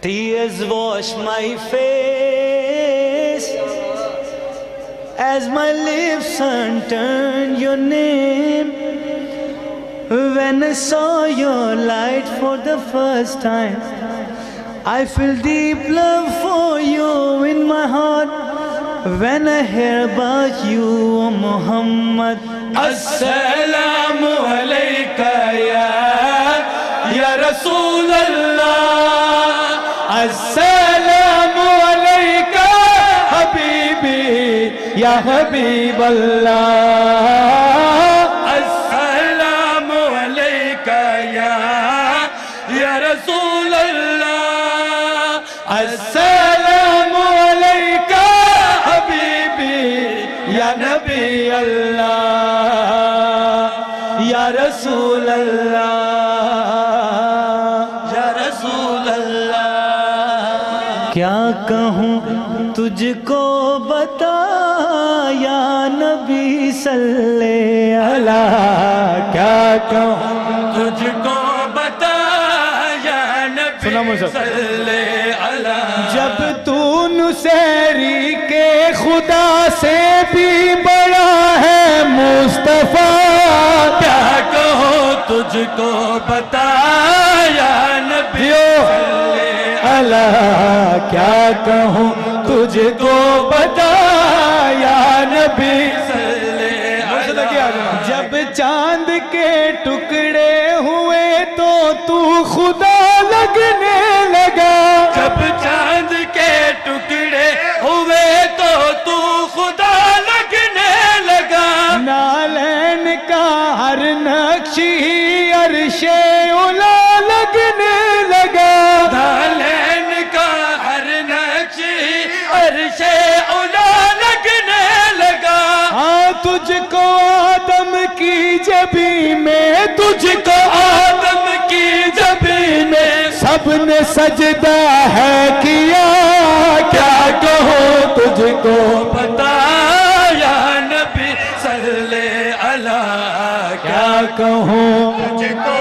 Tears wash my face as my lips unturned your name. When I saw your light for the first time, I feel deep love for you in my heart. When I hear about you, O Muhammad. Assalamu alayka ya Rasul Allah. Assalamu alayka Habibi ya Habib Allah. Assalamu alayka ya Rasul Allah. Assalamu alayka Habibi ya Nabi Allah. Ya Rasul Allah. کیا کہوں تجھ کو بتا یا نبی صلی اللہ. کیا کہوں تجھ کو بتا یا نبی صلی اللہ. جب تو نصیری کے خدا سے بھی بڑا ہے مصطفیٰ. کیا کہوں تجھ کو بتا یا نبی اللہ. کیا کہوں تجھ کو بتا یا نبی صلی اللہ. جب چاند کے ٹکڑے ہوئے تو تو خدا لگنے لگا. جب چاند کے ٹکڑے ہوئے تو تو خدا لگنے لگا. نالین کا ہر نقش ہی عرش اولا لگنے لگا. نالین کا ہر نقش ہی عرش اولا لگنے لگا. ہاں تجھ کو آدم کی جبی میں, تجھ کو آدم کی جبی میں سب نے سجدہ ہے کیا. کیا کہو تجھ کو بتا یا نبی صلی اللہ. کیا کہوں تجھ کو